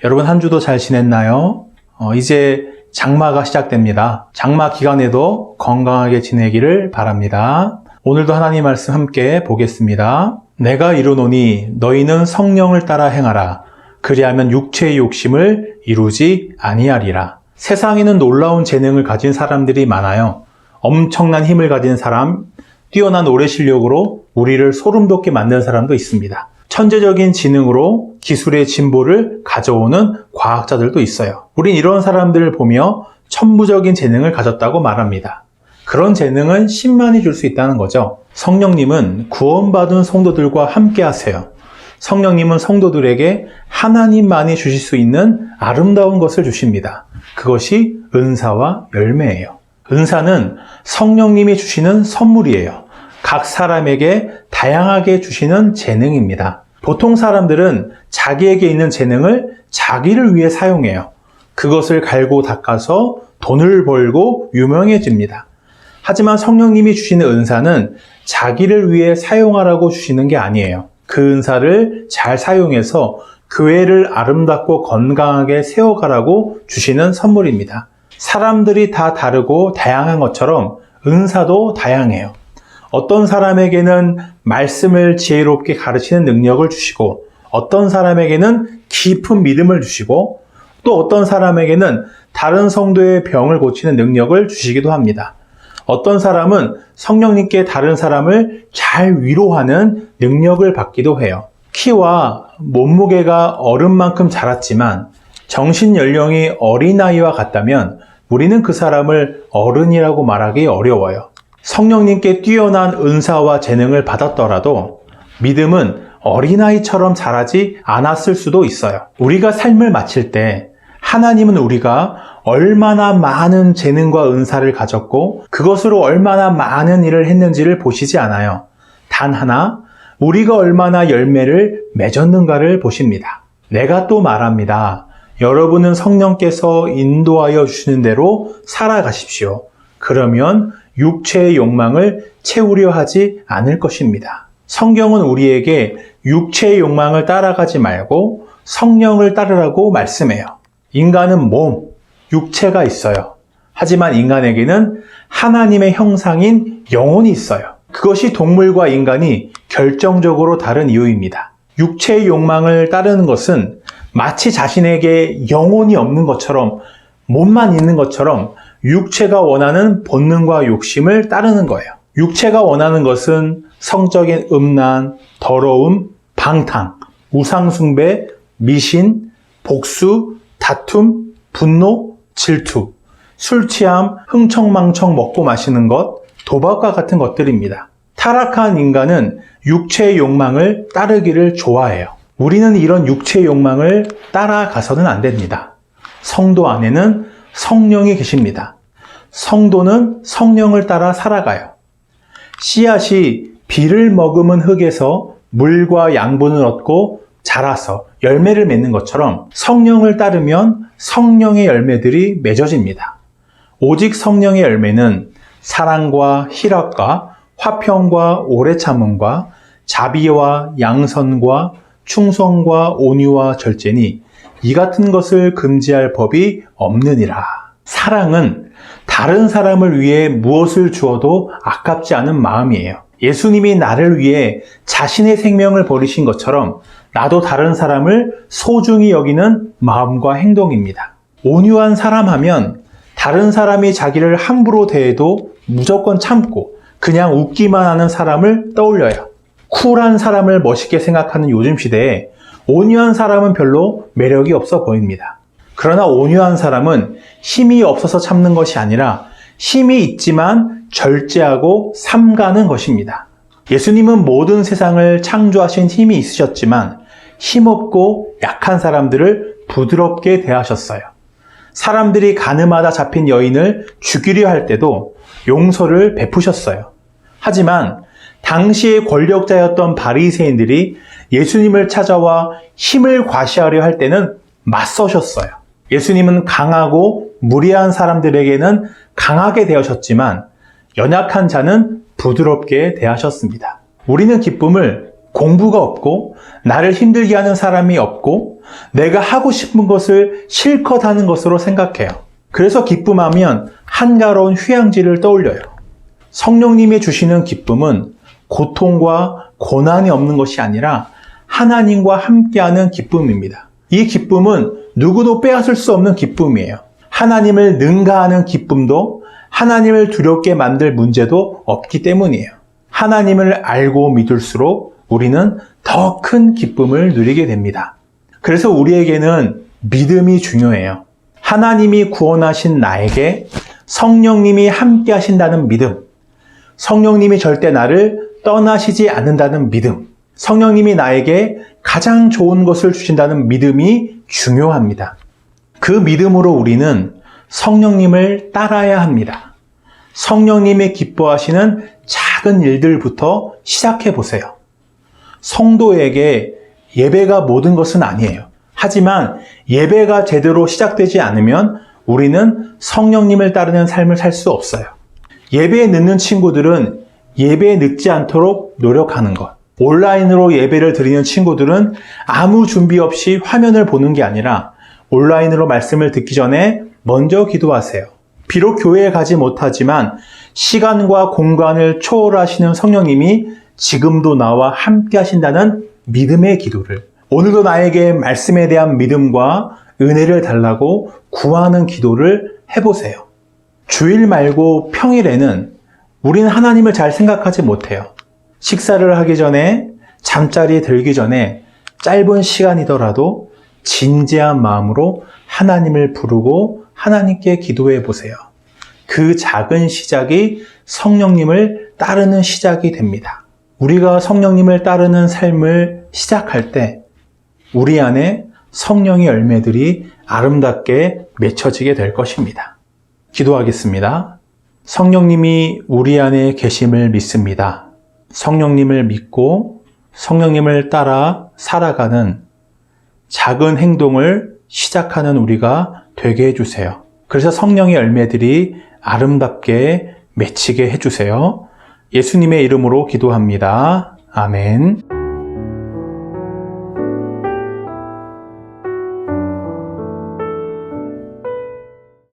여러분 한 주도 잘 지냈나요? 이제 장마가 시작됩니다. 장마 기간에도 건강하게 지내기를 바랍니다. 오늘도 하나님 말씀 함께 보겠습니다. 내가 이루노니 너희는 성령을 따라 행하라. 그리하면 육체의 욕심을 이루지 아니하리라. 세상에는 놀라운 재능을 가진 사람들이 많아요. 엄청난 힘을 가진 사람, 뛰어난 노래 실력으로 우리를 소름 돋게 만든 사람도 있습니다. 천재적인 지능으로 기술의 진보를 가져오는 과학자들도 있어요. 우린 이런 사람들을 보며 천부적인 재능을 가졌다고 말합니다. 그런 재능은 신만이 줄 수 있다는 거죠. 성령님은 구원받은 성도들과 함께 하세요. 성령님은 성도들에게 하나님만이 주실 수 있는 아름다운 것을 주십니다. 그것이 은사와 열매예요. 은사는 성령님이 주시는 선물이에요. 각 사람에게 다양하게 주시는 재능입니다. 보통 사람들은 자기에게 있는 재능을 자기를 위해 사용해요. 그것을 갈고 닦아서 돈을 벌고 유명해집니다. 하지만 성령님이 주시는 은사는 자기를 위해 사용하라고 주시는 게 아니에요. 그 은사를 잘 사용해서 교회를 아름답고 건강하게 세워가라고 주시는 선물입니다. 사람들이 다 다르고 다양한 것처럼 은사도 다양해요. 어떤 사람에게는 말씀을 지혜롭게 가르치는 능력을 주시고, 어떤 사람에게는 깊은 믿음을 주시고, 또 어떤 사람에게는 다른 성도의 병을 고치는 능력을 주시기도 합니다. 어떤 사람은 성령님께 다른 사람을 잘 위로하는 능력을 받기도 해요. 키와 몸무게가 어른만큼 자랐지만 정신 연령이 어린아이와 같다면 우리는 그 사람을 어른이라고 말하기 어려워요. 성령님께 뛰어난 은사와 재능을 받았더라도 믿음은 어린아이처럼 자라지 않았을 수도 있어요. 우리가 삶을 마칠 때 하나님은 우리가 얼마나 많은 재능과 은사를 가졌고 그것으로 얼마나 많은 일을 했는지를 보시지 않아요. 단 하나, 우리가 얼마나 열매를 맺었는가를 보십니다. 내가 또 말합니다. 여러분은 성령께서 인도하여 주시는 대로 살아가십시오. 그러면 육체의 욕망을 채우려 하지 않을 것입니다. 성경은 우리에게 육체의 욕망을 따라가지 말고 성령을 따르라고 말씀해요. 인간은 몸, 육체가 있어요. 하지만 인간에게는 하나님의 형상인 영혼이 있어요. 그것이 동물과 인간이 결정적으로 다른 이유입니다. 육체의 욕망을 따르는 것은 마치 자신에게 영혼이 없는 것처럼, 몸만 있는 것처럼 육체가 원하는 본능과 욕심을 따르는 거예요. 육체가 원하는 것은 성적인 음란, 더러움, 방탕, 우상숭배, 미신, 복수, 다툼, 분노, 질투, 술 취함, 흥청망청 먹고 마시는 것, 도박과 같은 것들입니다. 타락한 인간은 육체의 욕망을 따르기를 좋아해요. 우리는 이런 육체의 욕망을 따라가서는 안 됩니다. 성도 안에는 성령이 계십니다. 성도는 성령을 따라 살아가요. 씨앗이 비를 머금은 흙에서 물과 양분을 얻고 자라서 열매를 맺는 것처럼 성령을 따르면 성령의 열매들이 맺어집니다. 오직 성령의 열매는 사랑과 희락과 화평과 오래 참음과 자비와 양선과 충성과 온유와 절제니 이 같은 것을 금지할 법이 없느니라. 사랑은 다른 사람을 위해 무엇을 주어도 아깝지 않은 마음이에요. 예수님이 나를 위해 자신의 생명을 버리신 것처럼 나도 다른 사람을 소중히 여기는 마음과 행동입니다. 온유한 사람 하면 다른 사람이 자기를 함부로 대해도 무조건 참고 그냥 웃기만 하는 사람을 떠올려요. 쿨한 사람을 멋있게 생각하는 요즘 시대에 온유한 사람은 별로 매력이 없어 보입니다. 그러나 온유한 사람은 힘이 없어서 참는 것이 아니라 힘이 있지만 절제하고 삼가는 것입니다. 예수님은 모든 세상을 창조하신 힘이 있으셨지만 힘없고 약한 사람들을 부드럽게 대하셨어요. 사람들이 가늠하다 잡힌 여인을 죽이려 할 때도 용서를 베푸셨어요. 하지만 당시의 권력자였던 바리새인들이 예수님을 찾아와 힘을 과시하려 할 때는 맞서셨어요. 예수님은 강하고 무례한 사람들에게는 강하게 대하셨지만 연약한 자는 부드럽게 대하셨습니다. 우리는 기쁨을 공부가 없고 나를 힘들게 하는 사람이 없고 내가 하고 싶은 것을 실컷 하는 것으로 생각해요. 그래서 기쁨하면 한가로운 휴양지를 떠올려요. 성령님이 주시는 기쁨은 고통과 고난이 없는 것이 아니라 하나님과 함께하는 기쁨입니다. 이 기쁨은 누구도 빼앗을 수 없는 기쁨이에요. 하나님을 능가하는 기쁨도 하나님을 두렵게 만들 문제도 없기 때문이에요. 하나님을 알고 믿을수록 우리는 더 큰 기쁨을 누리게 됩니다. 그래서 우리에게는 믿음이 중요해요. 하나님이 구원하신 나에게 성령님이 함께 하신다는 믿음, 성령님이 절대 나를 떠나시지 않는다는 믿음, 성령님이 나에게 가장 좋은 것을 주신다는 믿음이 중요합니다. 그 믿음으로 우리는 성령님을 따라야 합니다. 성령님이 기뻐하시는 작은 일들부터 시작해 보세요. 성도에게 예배가 모든 것은 아니에요. 하지만 예배가 제대로 시작되지 않으면 우리는 성령님을 따르는 삶을 살 수 없어요. 예배에 늦는 친구들은 예배에 늦지 않도록 노력하는 것. 온라인으로 예배를 드리는 친구들은 아무 준비 없이 화면을 보는 게 아니라 온라인으로 말씀을 듣기 전에 먼저 기도하세요. 비록 교회에 가지 못하지만 시간과 공간을 초월하시는 성령님이 지금도 나와 함께 하신다는 믿음의 기도를, 오늘도 나에게 말씀에 대한 믿음과 은혜를 달라고 구하는 기도를 해보세요. 주일 말고 평일에는 우리는 하나님을 잘 생각하지 못해요. 식사를 하기 전에, 잠자리에 들기 전에 짧은 시간이더라도 진지한 마음으로 하나님을 부르고 하나님께 기도해 보세요. 그 작은 시작이 성령님을 따르는 시작이 됩니다. 우리가 성령님을 따르는 삶을 시작할 때 우리 안에 성령의 열매들이 아름답게 맺혀지게 될 것입니다. 기도하겠습니다. 성령님이 우리 안에 계심을 믿습니다. 성령님을 믿고 성령님을 따라 살아가는 작은 행동을 시작하는 우리가 되게 해주세요. 그래서 성령의 열매들이 아름답게 맺히게 해주세요. 예수님의 이름으로 기도합니다. 아멘.